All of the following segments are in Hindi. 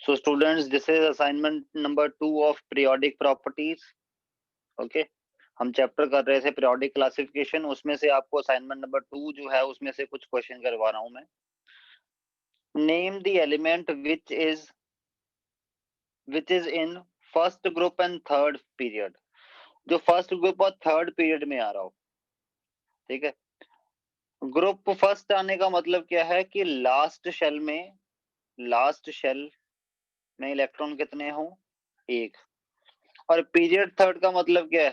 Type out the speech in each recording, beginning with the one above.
So students, this is assignment number 2 of periodic properties. Okay, हम चैप्टर कर रहे थे periodic classification, उसमें से आपको assignment number 2 जो है उसमें से कुछ क्वेश्चन करवा रहा हूं मैं. Name the element which is in first group and third period. जो first group और third period में आ रहा हो. ठीक है, ग्रुप फर्स्ट आने का मतलब क्या है कि लास्ट शेल में इलेक्ट्रॉन कितने हो? एक. और पीरियड थर्ड का मतलब क्या है?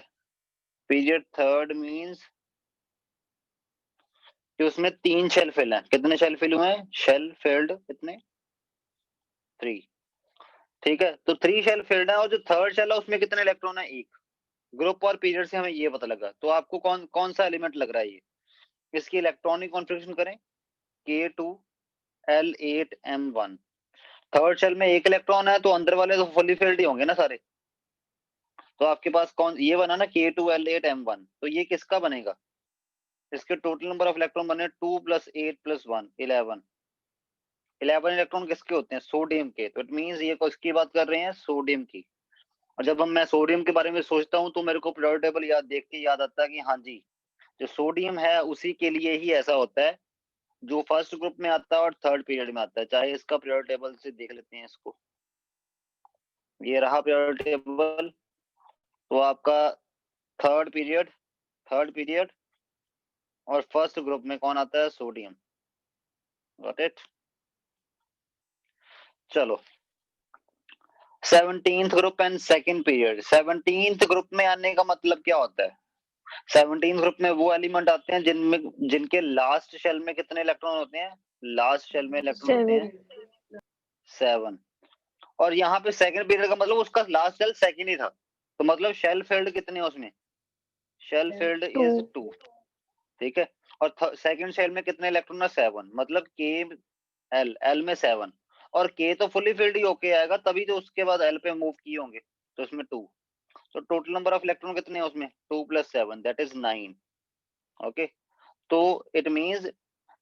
पीरियड थर्ड मींस कि उसमें 3 शेल फिल हैं. कितने शेल फिल हुए हैं? शेल फिल्ड कितने? 3. ठीक है, तो 3 शेल फिल्ड है और जो थर्ड शेल है उसमें कितने इलेक्ट्रॉन है? एक. ग्रुप और पीरियड से हमें ये पता लगा. तो आपको कौन सा एलिमेंट लग रहा है ये? इसकी इलेक्ट्रॉनिक कॉन्फ़िगरेशन करें K2L8M1. थर्ड शेल में एक इलेक्ट्रॉन है तो अंदर वाले तो फुली फिल्ड ही होंगे ना सारे. तो आपके पास कौन ये बना ना K2L8M1, तो ये किसका बनेगा? इसके टोटल नंबर ऑफ इलेक्ट्रॉन बने 2 + 8 + 1 11. 11 इलेक्ट्रॉन किसके होते हैं? सोडियम के. तो इट मींस ये किसकी बात कर रहे हैं? सोडियम की. और जब मैं सोडियम के बारे में सोचता हूं तो मेरे को पीरियोडिक टेबल देख के याद आता है कि हाँ जी, जो सोडियम है उसी के लिए ही ऐसा होता है जो फर्स्ट ग्रुप में आता है और थर्ड पीरियड में आता है. चाहे इसका पीरियोडिक टेबल से देख लेते हैं इसको. ये रहा पीरियोडिक टेबल. तो आपका थर्ड पीरियड और फर्स्ट ग्रुप में कौन आता है? सोडियम. Got it. चलो, 17th group and second period. 17th group में आने का मतलब क्या होता है? 17th ग्रुप में वो एलिमेंट आते हैं जिनके लास्ट शेल में कितने इलेक्ट्रॉन होते हैं? लास्ट शेल में इलेक्ट्रॉन होते हैं 7. और यहाँ पे सेकंड पीरियड का मतलब उसका लास्ट शेल सेकंड ही था. तो मतलब शेल फिल्ड कितने हैं उसमें? Shell field is 2. ठीक है, और सेकंड शेल में कितने इलेक्ट्रॉन है? 7. मतलब L में 7 और K तो फुली फिल्ड ही होके आएगा, तभी तो उसके बाद L पे मूव किए होंगे. तो उसमें 2. तो टोटल नंबर ऑफ इलेक्ट्रॉन कितने हैं उसमें? 2 + 7 दैट इज 9. ओके, तो इट मींस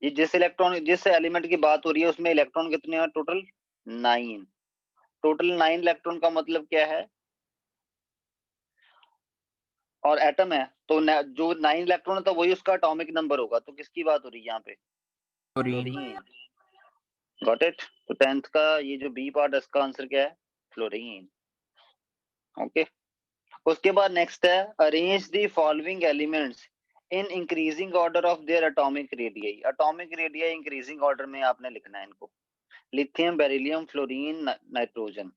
ये जिस एलिमेंट की बात हो रही है उसमें इलेक्ट्रॉन कितने हैं? टोटल 9. टोटल 9 इलेक्ट्रॉन का मतलब क्या है? और एटम है तो जो 9 इलेक्ट्रॉन है तो वही उसका एटॉमिक नंबर होगा. तो किसकी बात हो रही है यहाँ पे? फ्लोरीन. Got it. तो 10th का ये जो बी पार्ट है इसका आंसर क्या है? फ्लोरीन. ओके, उसके बाद नेक्स्ट है arrange the following elements in increasing order of their atomic radii. Atomic radii increasing order में आपने लिखना है इनको. Lithium, beryllium, fluorine, nitrogen.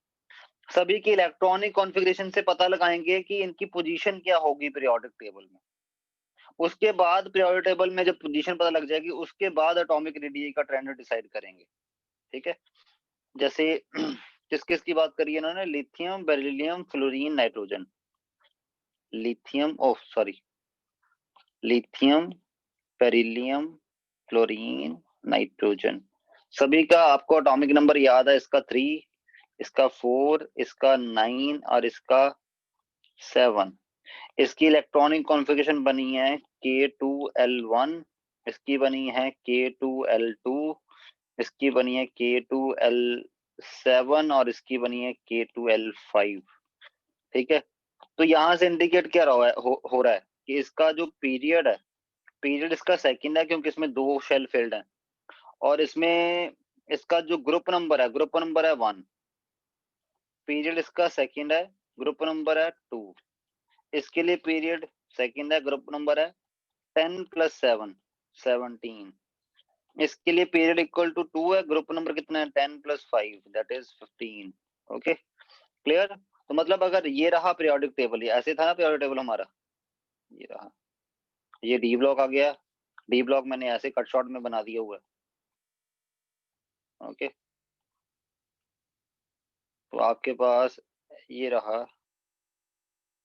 सभी की इलेक्ट्रॉनिक कॉन्फ़िगरेशन से पता लगाएंगे कि इनकी पोजीशन क्या होगी पीरियोडिक टेबल में. उसके बाद पीरियोडिक टेबल में जब पोजीशन पता लग जाएगी उसके बाद एटॉमिक रेडियई का ट्रेंड डिसाइड करेंगे. ठीक है, जैसे किस किस की बात करी है इन्होंने? Lithium, beryllium, fluorine, nitrogen. Lithium beryllium, fluorine, nitrogen. सभी का आपको एटॉमिक नंबर याद है. इसका 3, इसका 4, इसका 9 और इसका 7. इसकी इलेक्ट्रॉनिक कॉन्फ़िगरेशन बनी है K2L1, इसकी बनी है K2L2, इसकी बनी है K2L7 और इसकी बनी है K2L5. ठीक है, तो यहां से इंडिकेट क्या रहा है हो रहा है कि इसका जो पीरियड है, पीरियड इसका सेकंड है क्योंकि इसमें 2 शेल फिल्ड हैं. और इसमें इसका जो ग्रुप नंबर है 1. पीरियड इसका सेकंड है, ग्रुप नंबर है 2. इसके लिए पीरियड सेकंड है, ग्रुप नंबर है 10 + 7 17. इसके लिए पीरियड इक्वल टू 2 है, ग्रुप नंबर कितना है? 10 + 5 दैट इज 15. Okay, clear. तो मतलब अगर ये रहा पीरियोडिक टेबल, ये ऐसे था ना पीरियोडिक टेबल हमारा, ये रहा. ये डी ब्लॉक आ गया. डी ब्लॉक मैंने ऐसे कट शॉर्ट में बना दिया हुआ है. ओके, तो आपके पास ये रहा,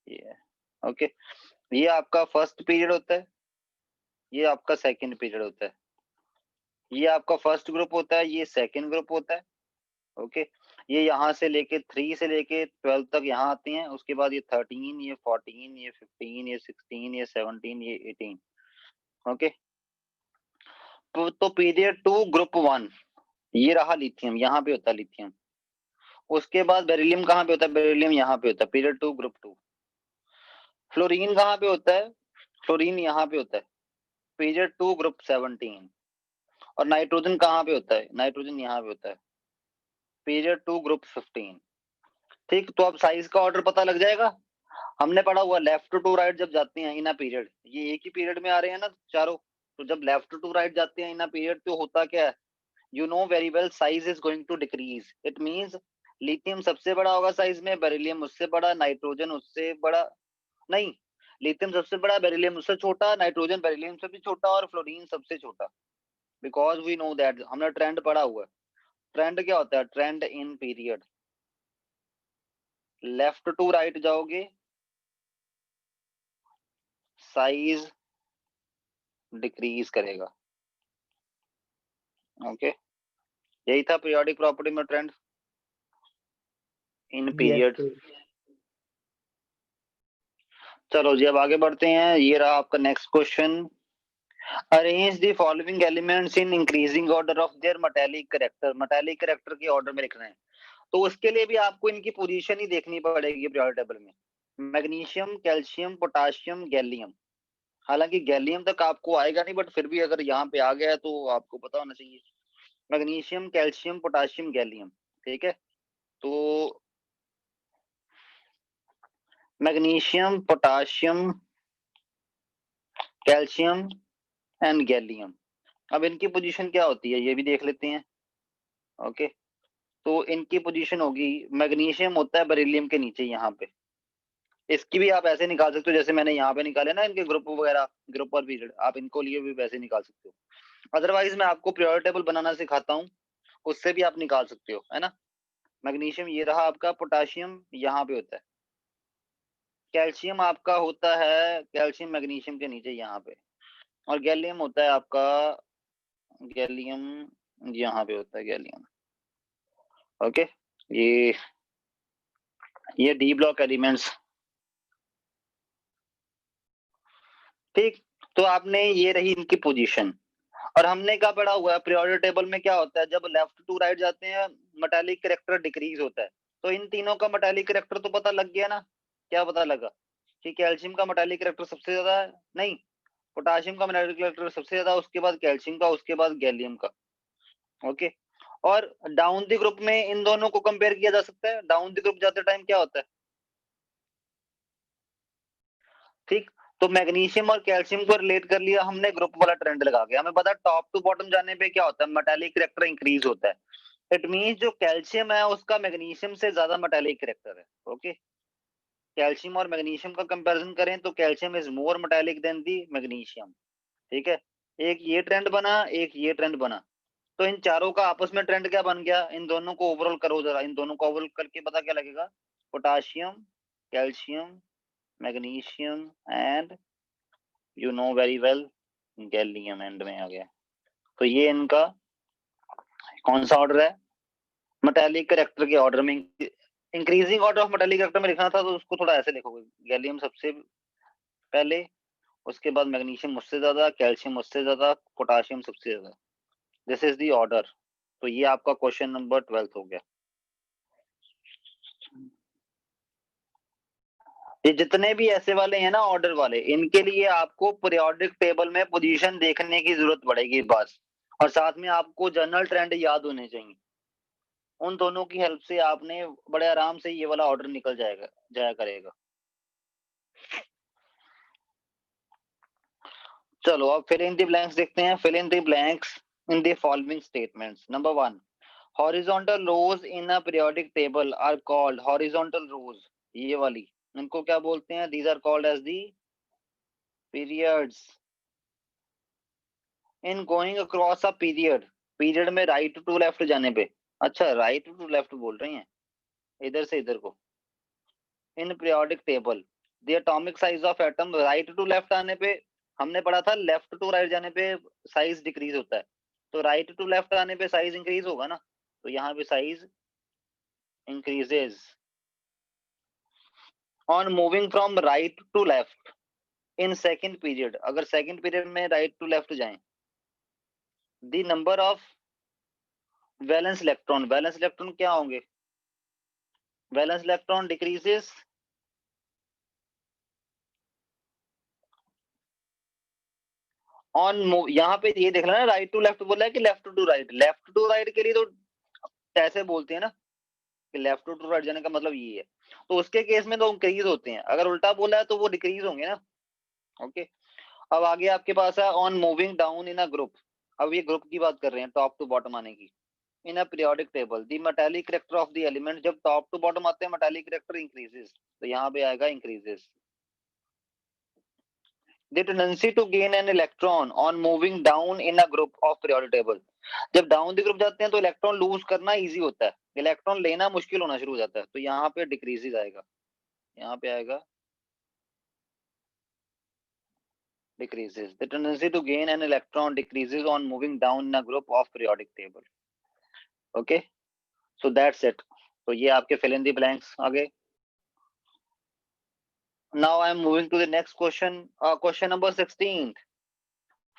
ये. ओके, ये आपका फर्स्ट पीरियड होता है, ये आपका सेकंड पीरियड होता है. ये आपका फर्स्ट ग्रुप होता है, ये सेकंड ग्रुप होता है. ओके, ये यहाँ से लेके 3 से लेके 12 तक यहाँ आते हैं. उसके बाद ये 13, ये 14, ये 15, ये 16, ये 17, ये 18. ओके, तो पीरियड 2 ग्रुप 1 ये रहा लिथियम. यहाँ पे होता है लिथियम. उसके बाद बेरिलियम कहाँ पे होता है? बेरिलियम यहाँ पे होता है, पीरियड 2 ग्रुप 2। फ्लोरीन कहाँ पे होता है? फ्लोरीन यहाँ पे होता है, पीरियड 2 ग्रुप 17। और नाइट्रोजन कहाँ पे होता है? नाइट्रोजन यहाँ पे होता है, पीरियड 2 ग्रुप 15। ठीक, तो अब साइज का ऑर्डर पता लग जाएगा। हमने पढ़ा हुआ लेफ्ट टू राइट जब जाते हैं इन अ पीरियड, ये एक ही पीरियड में आ रहे हैं ना चारों, तो जब लेफ्ट टू राइट जाते हैं इन अ पीरियड तो होता क्या है? You know very well, size is going to decrease. It means lithium सबसे बड़ा होगा साइज में, बेरिलियम उससे बड़ा, नाइट्रोजन उससे बड़ा, नहीं, लिथियम सबसे बड़ा, बेरिलियम उससे छोटा, नाइट्रोजन बेरिलियम से भी छोटा, और फ्लोरीन सबसे छोटा। बिकॉज वी नो दैट, हमने ट्रेंड पढ़ा हुआ है। ट्रेंड क्या होता है? Trend in period, left to right जाओगे साइज डिक्रीज करेगा। ओके, यही था पीरियोडिक प्रॉपर्टी में ट्रेंड इन पीरियड। चलो जी अब आगे बढ़ते हैं, ये रहा आपका next question. Arrange the following elements in increasing order of their metallic character. Metallic character के ऑर्डर में लिखना है, तो उसके लिए भी आपको इनकी पोजीशन ही देखनी पड़ेगी पीरियोडिक टेबल में। Magnesium, calcium, potassium, gallium. हालांकि गैलियम तक आपको आएगा नहीं, बट फिर भी अगर यहाँ पे आ गया है तो आपको पता होना चाहिए। Magnesium, calcium, potassium, gallium. ठीक है, तो magnesium, potassium, calcium and gallium. अब इनकी पोजीशन क्या होती है ये भी देख लेते हैं। ओके, तो इनकी पोजीशन होगी, मैग्नीशियम होता है बेरिलियम के नीचे यहाँ पे। इसकी भी आप ऐसे निकाल सकते हो जैसे मैंने यहाँ पे निकाले ना इनके ग्रुप वगैरह, ग्रुप और पीरियड, आप इनको लिए भी वैसे निकाल सकते हो। अदरवाइज मैं आपको पीरियोडिक टेबल बनाना सिखाता हूँ, उससे भी आप निकाल सकते हो, है ना। मैग्नीशियम ये रहा आपका, पोटाशियम यहाँ पे होता है, कैल्शियम आपका होता है, कैल्शियम मैग्नीशियम के नीचे यहाँ पे, और गैलियम होता है आपका, गैलियम यहाँ पे होता है, गैलियम। ओके, ये डी ब्लॉक एलिमेंट्स। ठीक, तो आपने ये रही इनकी पोजीशन। और हमने क्या पढ़ा हुआ है पीरियोडिक टेबल में, क्या होता है जब लेफ्ट टू राइट जाते हैं मेटालिक कैरेक्टर डिक्रीज होता है। तो इन तीनों का मेटालिक कैरेक्टर तो पता लग गया ना। क्या पता लगा कि कैल्शियम का मेटालिक कैरेक्टर सबसे ज्यादा है, नहीं, पोटाशियम का मेटालिक कैरेक्टर सबसे ज्यादा, उसके बाद कैल्शियम का, उसके बाद गैलियम का। ओके, और डाउन द ग्रुप में इन दोनों को कंपेयर किया जा सकता है। डाउन द ग्रुप जाते टाइम क्या होता है? ठीक, तो मैग्नीशियम और कैल्शियम को रिलेट कर लिया हमने, ग्रुप वाला ट्रेंड लगा के हमें पता टॉप टू बॉटम जाने पे क्या होता है, मेटालिक कैरेक्टर इंक्रीज होता है। इट मींस जो कैल्शियम है उसका मैग्नीशियम से ज्यादा मेटालिक कैरेक्टर है। ओके, कैल्शियम और मैग्नीशियम का कंपैरिजन करें तो calcium is more metallic than the magnesium. ठीक है, एक ये ट्रेंड बना, एक ये ट्रेंड बना, तो इन चारों का आपस में ट्रेंड क्या बन गया? इन दोनों को ओवरऑल करो जरा, इन दोनों को ओवरऑल करके पता क्या लगेगा? Potassium, calcium, magnesium and you know very well gallium and में आ गया। तो ये इनका कौन सा ऑर्डर है? मेटालिक कैरेक्टर के ऑर्डर में। Increasing order of metallic character में लिखना था तो उसको थोड़ा ऐसे लिखोगे, गैलियम सबसे पहले, उसके बाद मैग्नीशियम उससे ज्यादा, कैल्शियम उससे ज्यादा, पोटाशियम सबसे ज्यादा। This is the order. तो ये आपका क्वेश्चन नंबर 12 हो गया। ये जितने भी ऐसे वाले हैं ना ऑर्डर वाले, इनके लिए आपको पीरियोडिक टेबल में पोजीशन देखने की जरूरत पड़ेगी बस, और साथ में आपको जनरल ट्रेंड याद होने चाहिए। उन दोनों की हेल्प से आपने बड़े आराम से ये वाला ऑर्डर निकल जाया करेगा। चलो अब फिल इन द ब्लैंक्स देखते हैं। Fill in the blanks in the following statements. Number 1, horizontal rows in a periodic table are called, horizontal rows ये वाली, इनको क्या बोलते हैं? These are called as the periods in going across a period. Period में राइट टू लेफ्ट जाने पे, अच्छा राइट टू लेफ्ट बोल रहे हैं, इधर से इधर को। In periodic table the atomic size of atom, right to left आने पे हमने पढ़ा था लेफ्ट टू राइट जाने पे साइज डिक्रीज होता है, तो राइट टू लेफ्ट आने पे साइज इंक्रीज होगा ना, तो यहाँ पे size increases on moving from right to left in second period. अगर सेकंड पीरियड में राइट टू लेफ्ट जाएं, the number of valence electron, valence electron क्या होंगे? Valence electron decreases, on move, यहाँ पे ये देख लेना राइट टू लेफ्ट बोला है कि left to right, left to right के लिए तो ऐसे बोलते हैं ना कि लेफ्ट टू राइट जाने का मतलब ये है, तो उसके केस में तो इंक्रीज होते हैं, अगर उल्टा बोला है तो वो डिक्रीज होंगे ना। ओके, अब आगे आपके पास है on moving down in a group, अब ये ग्रुप की बात कर रहे हैं, टॉप टू बॉटम आने की। In a periodic table the metallic character of the element, जब टॉप टू बॉटम आते हैं मेटालिक कैरेक्टर इंक्रीजेस, तो यहाँ पे आएगा increases. The tendency to gain an electron on moving down in a group of periodic table, जब डाउन द ग्रुप जाते हैं तो इलेक्ट्रॉन लूज करना इजी होता है, इलेक्ट्रॉन लेना मुश्किल होना शुरू हो जाता है, तो यहाँ पे डिक्रीजेस आएगा, यहाँ पे आएगा decreases. The tendency to gain an electron decreases on moving down in a group of periodic table. Okay, so that's it. तो ये आपके fill in the blanks आगे. Now I am moving to the next question. Question number 16.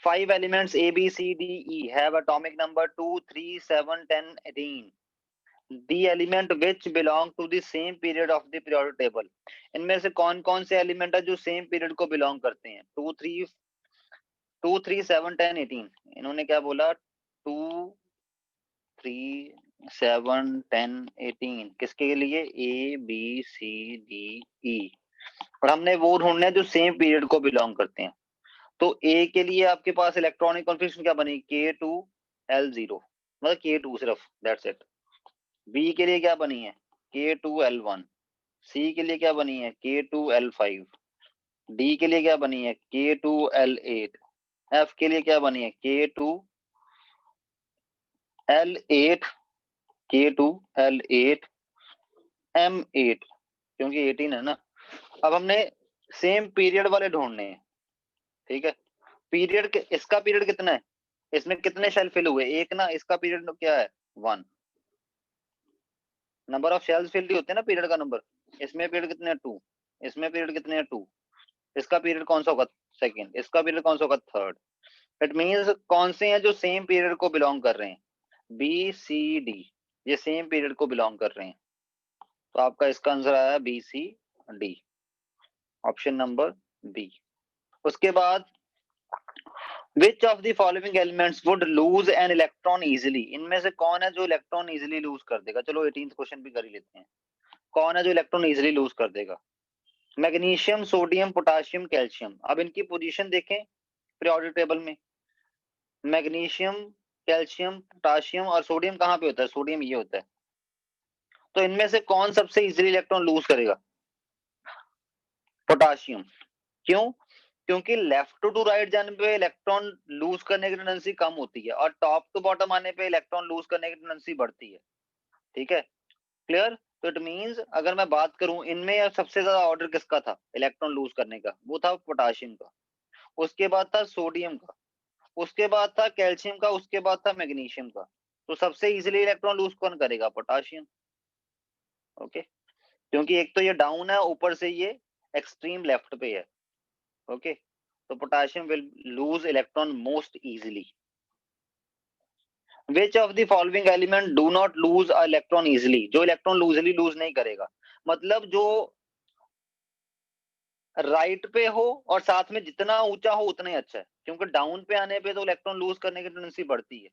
5 elements A, B, C, D, E have atomic number 2, 3, 7, 10, 18. The element which belong to the same period of the periodic table. इनमें से कौन कौन से एलिमेंट है जो सेम पीरियड को बिलोंग करते हैं? 2, 3, 7, 10, 18. इन्होंने क्या बोला? 2, 3, 7, 10, 18 किसके लिए? ए बी सी डी ई, और हमने वो ढूंढने जो सेम पीरियड को बिलोंग करते हैं। तो ए के लिए आपके पास इलेक्ट्रॉनिक कॉन्फ़िगरेशन क्या बनी? K2L0, मतलब K2 सिर्फ, दैट्स इट। बी के लिए क्या बनी है? K2L1। सी के लिए क्या बनी है? K2L5। डी के लिए क्या बनी है? K2L8। एफ के लिए क्या बनी है? K2L8, K2L8, M8, क्योंकि 18 है ना। अब हमने सेम पीरियड वाले ढूंढने हैं, ठीक है। पीरियड, इसका पीरियड कितना है? इसमें कितने शेल फिल हुए? एक ना, इसका पीरियड क्या है? 1। नंबर ऑफ शेल्स फिल्ड होते हैं ना पीरियड का नंबर। इसमें पीरियड कितने हैं? 2। इसमें पीरियड कितने हैं? 2। इसका पीरियड कौन सा होगा? सेकंड। इसका पीरियड कौन सा होगा? थर्ड। इट मींस कौन से हैं जो सेम पीरियड को बिलोंग कर रहे हैं? बी सी डी, ये सेम पीरियड को बिलोंग कर रहे हैं, तो आपका इसका आंसर आया B C D, option number B. उसके बाद which of the following elements would lose an electron easily, इनमें से कौन है जो इलेक्ट्रॉन इजिली लूज कर देगा? चलो 18th क्वेश्चन भी कर ही लेते हैं। कौन है जो इलेक्ट्रॉन इजिली लूज कर देगा? Magnesium, sodium, potassium, calcium. अब इनकी पोजीशन देखें पीरियोडिक टेबल में, मैग्नीशियम, कैल्शियम, पोटाशियम और सोडियम कहाँ पे होता है? सोडियम ये होता है। तो इनमें से कौन सबसे इजिली इलेक्ट्रॉन लूज करेगा? पोटाशियम। क्यों? क्योंकि लेफ्ट टू राइट जाने पे इलेक्ट्रॉन लूज करने की टेंडेंसी कम होती है और टॉप टू बॉटम आने पे इलेक्ट्रॉन लूज करने की टेंडेंसी बढ़ती है, ठीक है, क्लियर। तो इट मींस अगर मैं बात करूं इनमें सबसे ज्यादा ऑर्डर किसका था इलेक्ट्रॉन लूज करने का? वो था पोटाशियम का, उसके बाद था सोडियम का, उसके बाद था कैल्शियम का, उसके बाद था मैग्नीशियम का। तो सबसे इजीली इलेक्ट्रॉन लूज कौन करेगा? पोटाशियम। ओके, क्योंकि एक तो ये डाउन है, ऊपर से ये एक्सट्रीम लेफ्ट पे है। ओके, तो potassium will lose electron most easily. Which of the following element do not lose a electron easily, जो इलेक्ट्रॉन लूजली लूज नहीं करेगा, मतलब जो राइट पे हो और साथ में जितना ऊंचा हो उतना ही अच्छा है, क्योंकि डाउन पे आने पे तो इलेक्ट्रॉन लूज करने की टेंडेंसी बढ़ती है।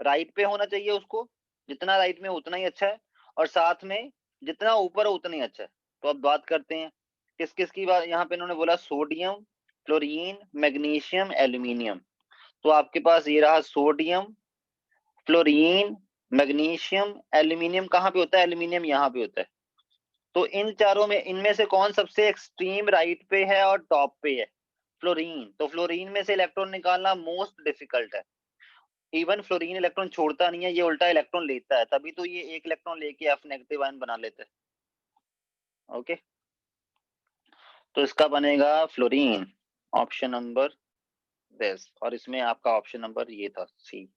राइट पे होना चाहिए उसको, जितना राइट में उतना ही अच्छा है, और साथ में जितना ऊपर हो उतना ही अच्छा है। तो अब बात करते हैं किस किस की बात। यहाँ पे इन्होंने बोला सोडियम, क्लोरीन, मैग्नीशियम, एल्यूमिनियम। तो आपके पास ये रहा सोडियम, क्लोरीन, मैग्नीशियम, एल्यूमिनियम। कहाँ पे होता है एल्यूमिनियम? यहाँ पे होता है। तो इन चारों में इनमें से कौन सबसे एक्सट्रीम राइट पे है और टॉप पे है? फ्लोरीन। तो फ्लोरीन में से इलेक्ट्रॉन निकालना मोस्ट डिफिकल्ट है। इवन फ्लोरीन इलेक्ट्रॉन छोड़ता नहीं है, ये उल्टा इलेक्ट्रॉन लेता है, तभी तो ये एक इलेक्ट्रॉन लेके एफ नेगेटिव आयन बना लेता है। ओके, तो इसका बनेगा फ्लोरीन, ऑप्शन नंबर दिस, और इसमें आपका ऑप्शन नंबर ये था C.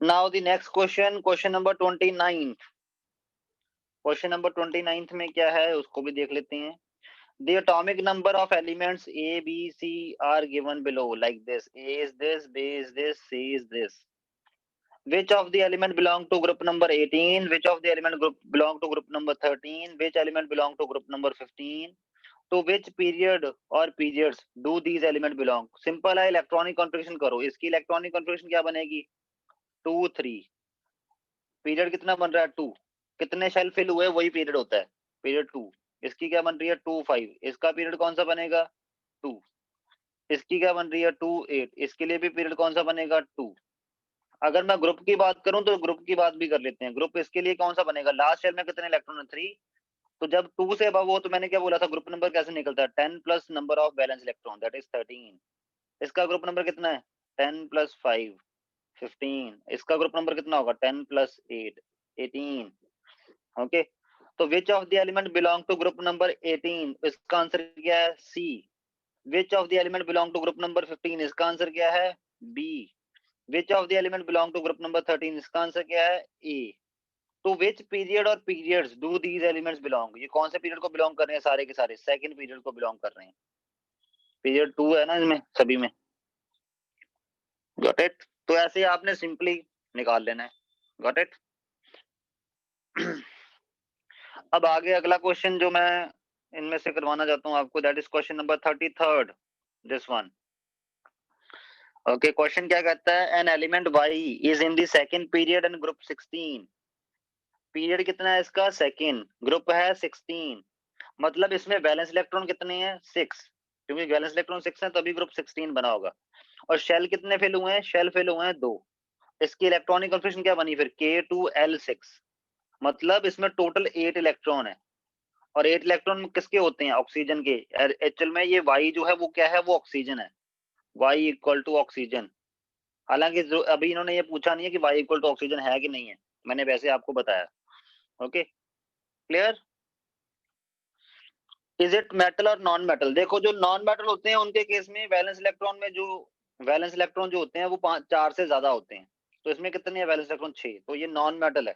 Now the next question, question number 29। Question number 29 में क्या है उसको भी देख लेते हैं। The atomic number of elements A, B, C are given below like this. A is this, B is this, C is this. Which of the element belong to group number 18? Which of the element group belong to group number 13? Which element belong to group number 15? To which period or periods do these element belong? Simple है, इलेक्ट्रॉनिक कॉन्फ़िगरेशन करो. इसकी इलेक्ट्रॉनिक कॉन्फ़िगरेशन क्या बनेगी? 2 3. पीरियड कितना बन रहा है? 2. कितने शेल फिल हुए वही पीरियड होता है. पीरियड 2. इसकी क्या बन रही है? 2 5. इसका पीरियड कौन सा बनेगा? 2. इसकी क्या बन रही है? 2 8. इसके लिए भी पीरियड कौन सा बनेगा? 2. अगर मैं ग्रुप की बात करूं तो ग्रुप की बात भी कर लेते हैं. ग्रुप इसके लिए कौन सा बनेगा? लास्ट शेल में कितने इलेक्ट्रॉन है? 3. तो जब 2 से अबव हो तो मैंने क्या बोला था? ग्रुप नंबर कैसे निकलता है? 10 plus number of balance electron, that is 13. इसका ग्रुप नंबर कितना है? 10 प्लस 5 15. इसका ग्रुप नंबर कितना होगा? 10 प्लस 8 18. ओके, तो which of the element belong to group number 18? इसका आंसर क्या है? C. Which of the element belong to group number 15? इसका आंसर क्या है? B. Which of the element belong to group number 13? इसका आंसर क्या है? ए. तो विच पीरियड और periods do these elements belong? ये कौन से पीरियड को बिलोंग कर रहे हैं? सारे के सारे सेकंड पीरियड को बिलोंग कर रहे हैं. पीरियड 2 है ना इसमें सभी में. Got it? तो ऐसे ही आपने सिंपली निकाल लेना है. Got it? अब आगे अगला क्वेश्चन जो मैं इनमें से करवाना चाहता हूं आपको, that is question number 33. This one. Okay, question क्या कहता है? An element Y is in the second period and group 16. Period कितना है इसका? सेकंड. ग्रुप है 16. मतलब इसमें बैलेंस इलेक्ट्रॉन कितने हैं? 6. क्योंकि बैलेंस इलेक्ट्रॉन 6 है तभी ग्रुप 16 बना होगा. और शेल कितने फिल हुए हैं? शेल फिल हुए हैं 2. इसकी इलेक्ट्रॉनिक कॉन्फ़िगरेशन क्या बनी फिर? K2L6. मतलब इसमें टोटल 8 इलेक्ट्रॉन है. और 8 इलेक्ट्रॉन किसके होते हैं? ऑक्सीजन के. एक्चुअल में ये Y जो है वो क्या है? वो ऑक्सीजन है. Y equal to oxygen. हालांकि जो अभी इन्होंने ये पूछा नहीं है कि Y इक्वल टू ऑक्सीजन है कि नहीं है, मैंने वैसे आपको बताया. Okay, clear? Is it metal और नॉन मेटल? देखो, जो नॉन मेटल होते हैं उनके केस में वैलेंस इलेक्ट्रॉन में जो वैलेंस इलेक्ट्रॉन जो होते हैं वो 4 से ज्यादा होते हैं. तो इसमें कितने हैं वैलेंस इलेक्ट्रॉन? 6. तो ये नॉन मेटल है.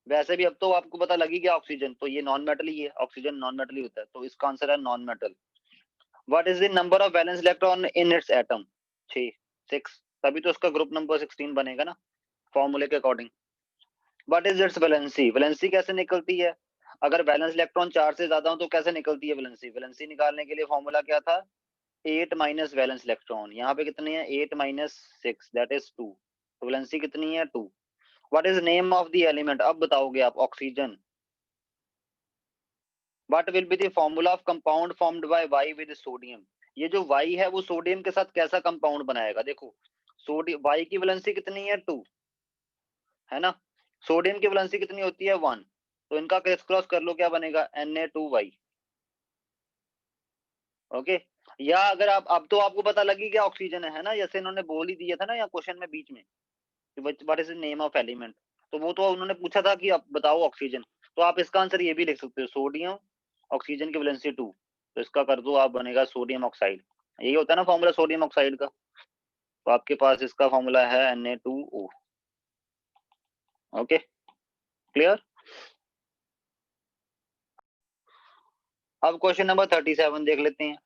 वैसे भी अब तो आपको पता लगी गया ऑक्सीजन, तो ये नॉन मेटल ही है. ऑक्सीजन नॉन मेटल ही होता है, तो इसका आंसर है non metal. What is the number of valence electron in its atom? 6. तभी तो उसका ग्रुप नंबर 16 बनेगा ना, फॉर्मूले के according. What is it's valency? Valency कैसे निकलती है? अगर वैलेंस इलेक्ट्रॉन 4 से ज्यादा हो तो कैसे निकलती है वैलेंसी? वैलेंसी निकालने के लिए फॉर्मूला क्या था? 8 माइनस वैलेंस इलेक्ट्रॉन. यहाँ पे कितने हैं? 8 माइनस 6, दैट इज 2. तो वैलेंसी कितनी है? 2. What is name of the element? अब बताओगे आप. Oxygen. What will be the formula of compound formed by Y with sodium? ये जो Y है वो सोडियम के साथ कैसा कंपाउंड बनाएगा? देखो, सोडियम Y की वैलेंसी कितनी है? 2 है ना. सोडियम की वैलेंसी कितनी होती है? 1. तो इनका क्रिस क्रॉस कर लो, क्या बनेगा? Na2Y. ओके. या अगर आप, अब तो आपको पता लगी क्या ऑक्सीजन है ना, जैसे इन्होंने बोल ही दिया था ना या क्वेश्चन में बीच में, what is the name of element. तो वो तो उन्होंने पूछा था कि आप बताओ ऑक्सीजन. तो आप इसका आंसर ये भी लिख सकते हो, सोडियम ऑक्सीजन की वैलेंसी 2. तो इसका कर दो आप, बनेगा सोडियम ऑक्साइड. यही होता है ना फॉर्मूला सोडियम ऑक्साइड का. तो आपके पास इसका फॉर्मूला है Na2O. Okay, clear? अब क्वेश्चन नंबर 37 देख लेते हैं.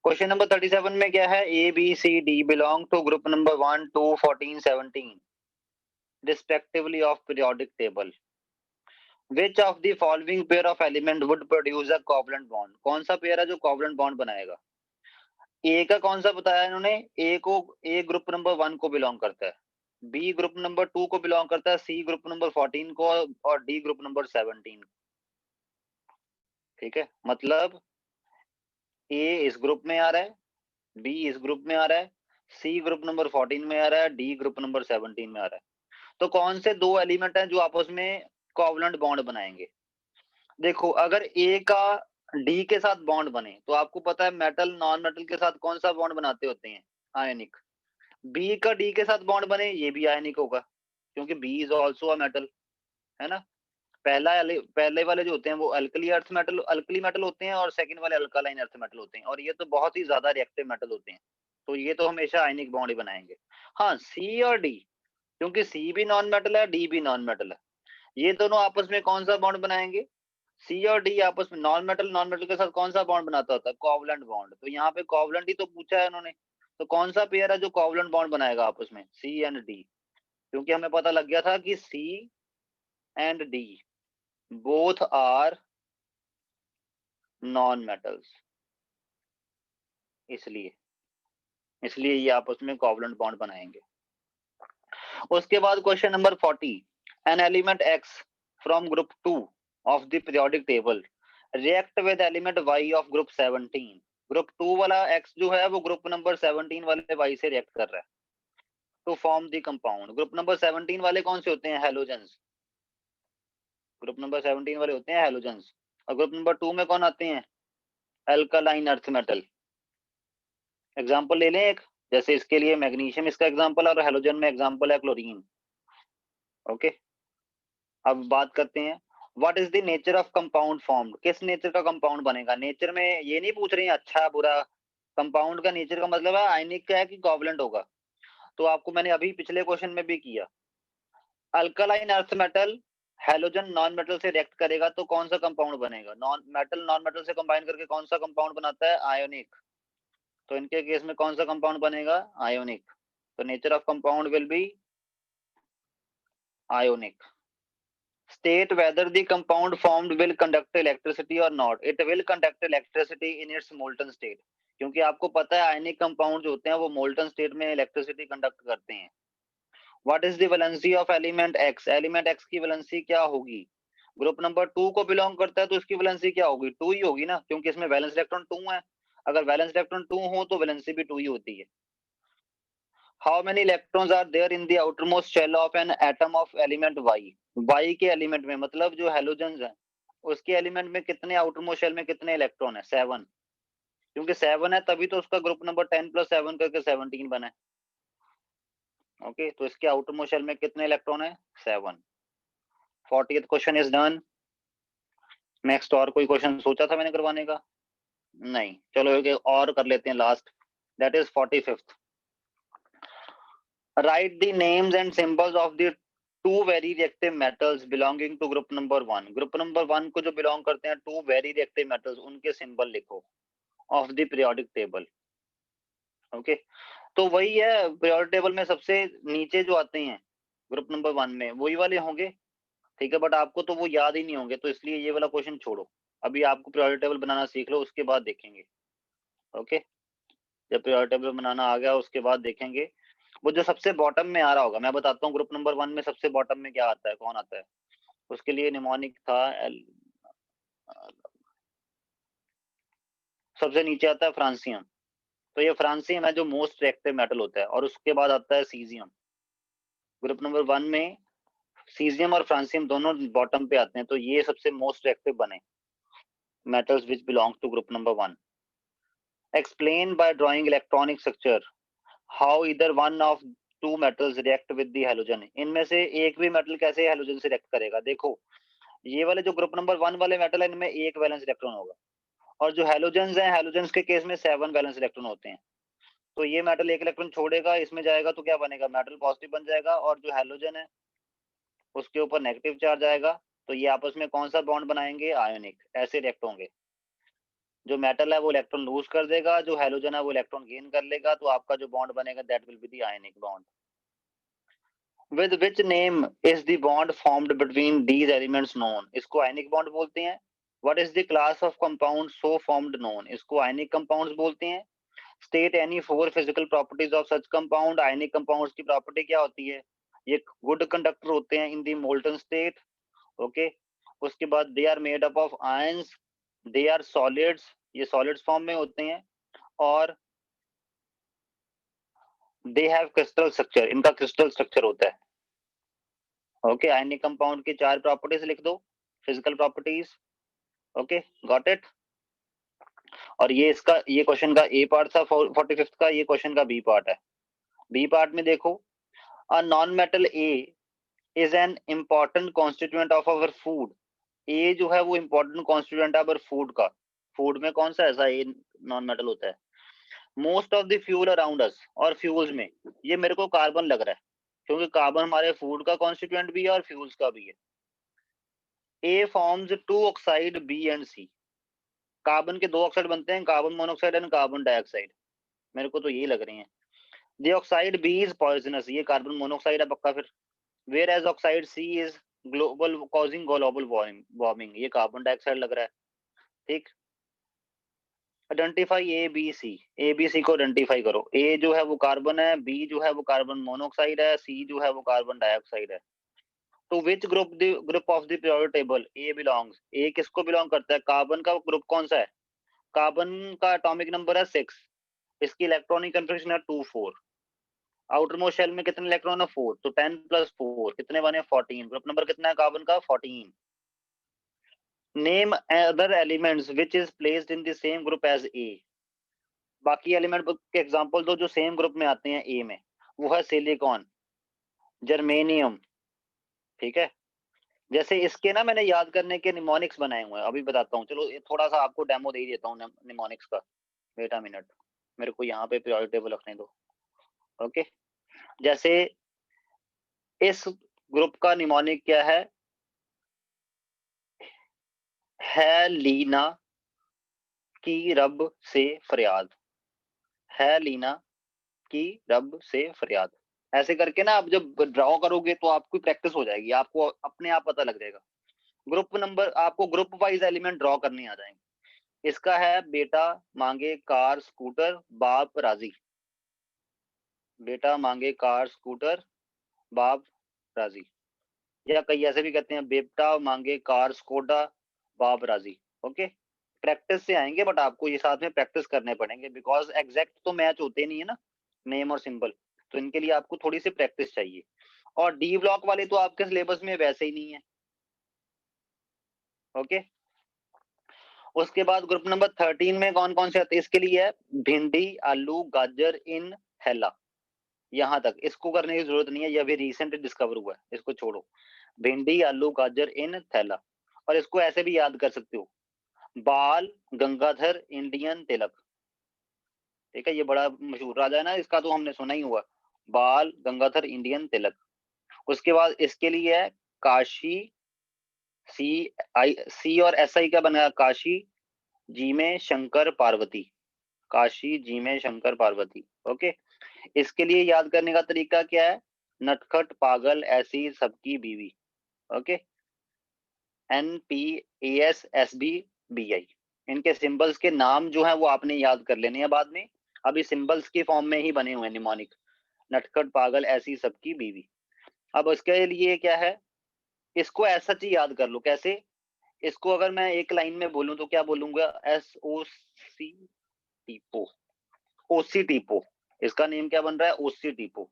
क्वेश्चन नंबर 37 में क्या है? ABCD belong to group number 1 2 14 17 respectively of periodic table. Which of the following pair of element would produce a covalent bond? कौन सा पेयर है जो कोवलेंट बॉन्ड बनाएगा? ए का कौन सा बताया इन्होंने? ए ग्रुप नंबर 1 को बिलोंग करता है, बी ग्रुप नंबर 2 को बिलोंग करता है, सी ग्रुप नंबर 14 को, और डी ग्रुप नंबर 17. ठीक है, मतलब ए इस ग्रुप में आ रहा है, बी इस ग्रुप में आ रहा है, सी ग्रुप नंबर 14 में आ रहा है, डी ग्रुप नंबर 17 में आ रहा है. तो कौन से दो एलिमेंट हैं जो आपस में कोवलेंट बॉन्ड बनाएंगे? देखो, अगर ए का डी के साथ बॉन्ड बने तो आपको पता है मेटल नॉन मेटल के साथ कौन सा बॉन्ड बनाते होते हैं? आयनिक. बी का डी के साथ बॉन्ड बने, ये भी आयनिक होगा, क्योंकि B is also a metal, है ना. पहले वाले जो होते हैं वो अल्कली मेटल होते हैं, और सेकंड वाले अल्कालाइन अर्थ मेटल होते हैं, और ये तो बहुत ही ज्यादा रिएक्टिव मेटल होते हैं. तो ये तो हमेशा आयनिक बॉन्ड ही बनाएंगे. हाँ, सी और डी, क्योंकि सी भी नॉन मेटल है, डी भी नॉन मेटल है, ये दोनों आपस में कौन सा बॉन्ड बनाएंगे? सी और डी आपस में. नॉन मेटल के साथ कौन सा बॉन्ड बनाता होता है? Covalent bond. तो यहाँ पे कोवलेंट ही तो पूछा है उन्होंने. तो कौन सा पेयर है जो कोवलेंट बॉन्ड बनाएगा आपस में? C and D. क्योंकि हमें पता लग गया था कि C and D both are non metals, इसलिए ये आपस में कोवलेंट बॉन्ड बनाएंगे। उसके बाद question number 40, an element X from group 2 of the periodic table react with element Y of group 17। Group 2 वाला X जो है वो ग्रुप नंबर 17 वाले Y से रिएक्ट कर रहा है to form the compound. Group number 17 वाले कौन से होते हैं? हैलोजेंस। ग्रुप नंबर 17 वाले होते हैं हैलोजेंस। और ग्रुप नंबर 2 में कौन आते हैं? Alkaline earth metal. एग्जांपल ले लें एक, जैसे इसके लिए मैग्नीशियम इसका एग्जांपल और हैलोजन में एग्जांपल है क्लोरीन। ओके, अब बात करते हैं what is the nature of compound formed. किस नेचर का कंपाउंड बनेगा? नेचर में ये नहीं पूछ रहे हैं अच्छा बुरा, कंपाउंड का नेचर का मतलब है आयनिक का है कि कोवलेंट होगा। तो आपको मैंने अभी पिछले क्वेश्चन में भी किया, alkaline earth metal halogen non metal से रिएक्ट करेगा तो कौन सा कंपाउंड बनेगा? नॉन मेटल से कंबाइन करके कौन सा कंपाउंड बनाता है? आयोनिक। तो इनके केस में कौन सा कंपाउंड बनेगा? आयोनिक। तो nature of compound will be ionic. State whether the compound formed will conduct electricity or not. It will conduct electricity in its molten state. क्योंकि आपको पता है आयनिक कंपाउंड जो होते हैं वो मोल्टन स्टेट में इलेक्ट्रिसिटी कंडक्ट करते हैं। What is the valency of element X? Element X की वैलेंसी क्या होगी? ग्रुप नंबर 2 को बिलोंग करता है तो इसकी वैलेंसी क्या होगी? 2 ही होगी ना, क्योंकि इसमें वैलेंस इलेक्ट्रॉन 2 है। अगर वैलेंस इलेक्ट्रॉन 2 हो तो वैलेंसी भी 2 ही होती है। How many electrons are there in the outermost shell of an atom of element Y? Y के एलिमेंट में, मतलब जो हैलोजेंस है उसके एलिमेंट में कितने, आउटरमोस्ट शेल में कितने इलेक्ट्रॉन है? 7। क्योंकि 7 है तभी तो उसका ग्रुप नंबर 10 + 7 करके 17 बना है। ओके, तो इसके आउटरमोस्ट शेल में कितने इलेक्ट्रॉन है? 7। 40th question is done. Next और कोई क्वेश्चन सोचा था मैंने करवाने का? नहीं, चलो एक और कर लेते हैं last, that is 45th। Write the names and symbols of the 2 very reactive metals belonging to group number 1। Group number 1 को जो बिलोंग करते हैं 2 वेरी रिएक्टिव मेटल्स, उनके सिंबल लिखो of the periodic table. Okay, तो वही है पीरियोडिक टेबल में सबसे नीचे जो आते हैं ग्रुप नंबर 1 में वही वाले होंगे, ठीक है। बट आपको तो वो याद ही नहीं होंगे, तो इसलिए ये वाला क्वेश्चन छोड़ो। अभी आपको पीरियोडिक टेबल बनाना सीख लो, उसके बाद देखेंगे। ओके, जब पीरियोडिक टेबल बनाना आ गया उसके बाद देखेंगे। वो जो सबसे बॉटम में आ रहा होगा, मैं बताता हूँ ग्रुप नंबर 1 में सबसे बॉटम में क्या आता है, कौन आता है। उसके लिए निमोनिक था सबसे नीचे आता है फ्रांसियम। तो ये फ्रांसियम है जो मोस्ट रिएक्टिव मेटल होता है, और उसके बाद आता है सीजियम। ग्रुप नंबर 1 में सीजियम और फ्रांसियम दोनों बॉटम पे आते हैं, तो ये सबसे मोस्ट रिएक्टिव बने metals which belong to group number 1. Explain by drawing electronic structure how either one of two metals react with the halogen. इनमें से एक भी मेटल कैसे हैलोजन से रिएक्ट करेगा? देखो, ये वाले जो ग्रुप नंबर 1 वाले मेटल है इनमें एक वैलेंस इलेक्ट्रॉन होगा, और जो हैलोजेंस हैं, हैलोजेंस के केस में 7 वैलेंस इलेक्ट्रॉन होते हैं। तो ये मेटल एक इलेक्ट्रॉन छोड़ेगा, इसमें जाएगा तो क्या बनेगा? मेटल पॉजिटिव बन जाएगा, और जो हैलोजन है उसके ऊपर नेगेटिव चार्ज आएगा। तो ये आपस में कौन सा बॉन्ड बनाएंगे? आयोनिक। ऐसे रिएक्ट होंगे। जो मेटल है वो इलेक्ट्रॉन लूज कर देगा, जो हैलोजन है वो इलेक्ट्रॉन गेन कर लेगा, तो आपका जो बॉन्ड बनेगा that will be the ionic bond. With which name is the bond formed between these elements known? इसको आयनिक बॉन्ड बोलते हैं। What is the class of compound so formed known? इसको आयनिक कंपाउंड्स बोलते हैं। State any 4 physical properties of such compound. Ionic compounds की प्रॉपर्टी क्या होती है? ये गुड कंडक्टर होते हैं in the molten state. Okay, उसके बाद they are made up of ions, they are solids, ये सॉलिड्स फॉर्म में होते हैं, और दे हैव क्रिस्टल स्ट्रक्चर, इनका क्रिस्टल स्ट्रक्चर होता है। ओके, आयनिक कंपाउंड की 4 प्रॉपर्टीज लिख दो, physical properties. Okay, got it. और ये इसका, ये क्वेश्चन का ए पार्ट था 45th का, ये क्वेश्चन का बी पार्ट है। बी पार्ट में देखो, a non metal A is an important constituent of our food. A जो है वो इंपॉर्टेंट कॉन्स्टिट्यूएंट है अवर फूड का। फूड में कौन सा ऐसा ए नॉन मेटल होता है? Most of the fuel around us, और फ्यूल्स में ये मेरे को कार्बन लग रहा है, क्योंकि कार्बन हमारे फूड का कॉन्स्टिट्यूएंट भी है और फ्यूल्स का भी है। A forms 2 oxide B and C. Carbon के 2 ऑक्साइड बनते हैं, carbon monoxide and carbon dioxide. मेरे को तो यही लग रही हैं। ऑक्साइड बी इज पॉइजनस, ये कार्बन मोनोऑक्साइड है पक्का फिर। Whereas oxide C is global causing global warming, ये कार्बन डाइऑक्साइड लग रहा है। ठीक, identify A B C, A B C को आइडेंटिफाई करो। ए जो है वो कार्बन है, बी जो है वो कार्बन मोनोऑक्साइड है, सी जो है वो कार्बन डाइऑक्साइड है। तो which group of the periodic table A belongs, A किसको बिलोंग करता है, कार्बन का ग्रुप कौन सा है, कार्बन का एटॉमिक नंबर है 6, इसकी इलेक्ट्रॉनिक कंफिगरेशन है 2 4, आउटर मोस्ट शेल में कितने इलेक्ट्रॉन है 4, तो 10 + 4 कितने बने 14, ग्रुप नंबर कितना है कार्बन का 14। Name other elements which is placed in the same group as A, बाकी एलिमेंट के एग्जांपल दो जो सेम ग्रुप में आते हैं ए में, वो है सिलिकॉन, जर्मेनियम। ठीक है, जैसे इसके ना मैंने याद करने के निमोनिक्स बनाए हुए हैं, अभी बताता हूँ। चलो थोड़ा सा आपको डेमो दे ही देता हूँ निमोनिक्स का। वेट अ मिनट, मेरे को यहाँ पे पीरियोडिक टेबल रखने दो। ओके, जैसे इस ग्रुप का निमोनिक क्या है लीना की रब से फरियाद, है लीना की रब से फरियाद। ऐसे करके ना आप जब ड्रॉ करोगे तो आपको प्रैक्टिस हो जाएगी, आपको अपने आप पता लग जाएगा। ग्रुप नंबर आपको ग्रुप वाइज एलिमेंट ड्रॉ करने आ जाएंगे। इसका है बेटा मांगे कार स्कूटर बाप राजी, बेटा मांगे कार स्कूटर बाप राजी, या कई ऐसे भी कहते हैं बेटा मांगे कार स्कोडा बाप राजी। ओके, प्रैक्टिस से आएंगे, बट आपको ये साथ में प्रैक्टिस करने पड़ेंगे, बिकॉज एग्जैक्ट तो मैच होते नहीं है ना नेम और सिंबल, तो इनके लिए आपको थोड़ी सी प्रैक्टिस चाहिए। और डी ब्लॉक वाले तो आपके सिलेबस में वैसे ही नहीं है। ओके, उसके बाद ग्रुप नंबर 13 में कौन कौन से आते हैं, इसके लिए है भिंडी आलू गाजर इन थैला, यहाँ तक इसको करने की जरूरत नहीं है, ये अभी रिसेंट डिस्कवर हुआ है, इसको छोड़ो। भिंडी आलू गाजर इन थैला, और इसको ऐसे भी याद कर सकते हो, बाल गंगाधर इंडियन तिलक। ठीक है, ये बड़ा मशहूर राजा है ना, इसका तो हमने सुना ही हुआ, बाल गंगाधर इंडियन तिलक। उसके बाद इसके लिए है काशी, सी और एस आई का बना, काशी जी में शंकर पार्वती, काशी जी में शंकर पार्वती। ओके, इसके लिए याद करने का तरीका क्या है, नटखट पागल ऐसी सबकी बीवी। ओके, NPASSBBI, इनके सिंबल्स के नाम जो है वो आपने याद कर लेने हैं बाद में, अभी सिंबल्स के फॉर्म में ही बने हुए हैं निमोनिक, नटखट पागल ऐसी सबकी बीवी। अब इसके लिए क्या है, इसको ऐसा चीज याद कर लो, कैसे, इसको अगर मैं एक लाइन में बोलूं तो क्या बोलूंगा, SOC टीपो, ओसी टीपो, इसका नेम क्या बन रहा है, ओसी टीपो,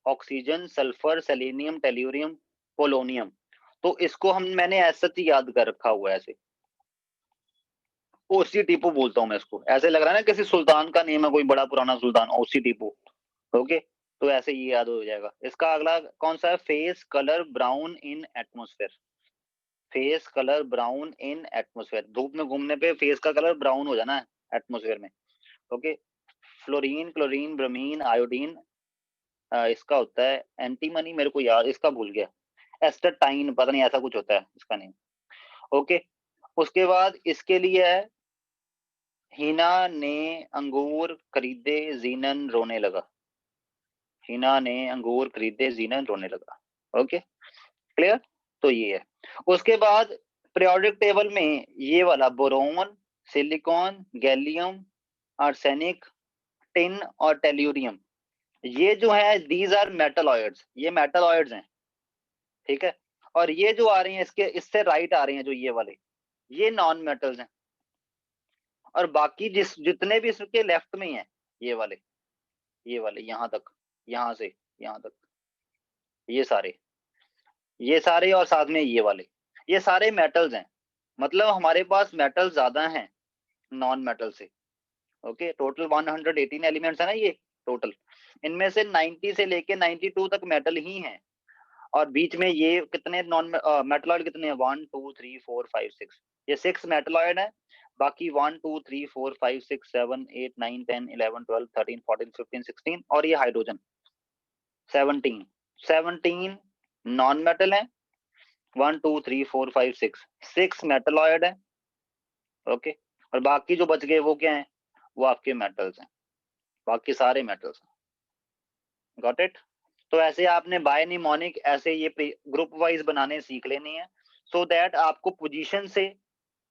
oxygen sulphur selenium tellurium polonium. तो इसको मैंने ऐसा चीज याद कर रखा हुआ है, ऐसे ओसी टीपो बोलता हूँ मैं इसको, ऐसे लग रहा है ना किसी सुल्तान का नेम है, कोई बड़ा पुराना सुल्तान, ओसी टीपो। ओके, तो ऐसे ये याद हो जाएगा। इसका अगला कौन सा है, face colour brown in atmosphere, face colour brown in atmosphere, धूप में घूमने पे फेस का कलर ब्राउन हो जाना है एटमोस्फेयर में। Okay, fluorine chlorine bromine iodine, इसका होता है एंटीमनी, मेरे को याद इसका भूल गया, एस्टरटाइन पता नहीं ऐसा कुछ होता है इसका नेम। ओके, उसके बाद इसके लिए है हिना ने अंगूर खरीदे जीनन रोने लगा, हिना ने अंगूर खरीदे जीनन रोने लगा। ओके, क्लियर, तो ये है। उसके बाद पीरियोडिक टेबल में ये वाला boron silicon gallium arsenic tin और टेल्यूरियम, ये जो है दीज आर मेटलॉइड्स, ये मेटलॉइड्स हैं। ठीक है, और ये जो आ रहे हैं इसके इससे राइट आ रहे हैं जो ये वाले, ये नॉन मेटल्स हैं। और बाकी जितने भी इसके लेफ्ट में हैं, ये वाले यहाँ तक, यहाँ से यहाँ तक, ये सारे और साथ में ये वाले, ये सारे मेटल्स हैं। मतलब हमारे पास मेटल ज्यादा हैं नॉन मेटल से। ओके, टोटल 118 एलिमेंट्स है ना ये टोटल, इनमें से 90 से लेके 92 तक मेटल ही हैं। और बीच में ये कितने नॉन मेटलॉइड कितने हैं, 1 2 3 4 5 6, ये 6 मेटलॉइड है। बाकी 1 2 3 4 5 6 7 8 9 10 11 12 13 14 15 16 और ये हाइड्रोजन 17, 17 नॉन मेटल है, 1 2 3 4 5 6, 6 मेटलॉइड है। ओके, और बाकी जो बच गए वो क्या है, वो आपके मेटल्स हैं, बाकी सारे मेटल्स हैं। Got it. तो ऐसे आपने बाय निमोनिक ऐसे ये ग्रुप वाइज बनाने सीख लेनी है, सो दैट आपको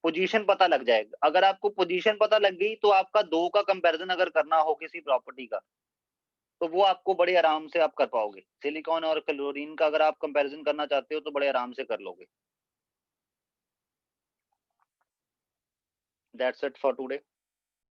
पोजीशन पता लग जाएगा। अगर आपको पोजीशन पता लग गई तो आपका दो का कंपैरिजन अगर करना हो किसी प्रॉपर्टी का, तो वो आपको बड़े आराम से आप कर पाओगे। सिलिकॉन और क्लोरीन का अगर आप कंपैरिजन करना चाहते हो तो बड़े आराम से कर लोगे। That's it for today.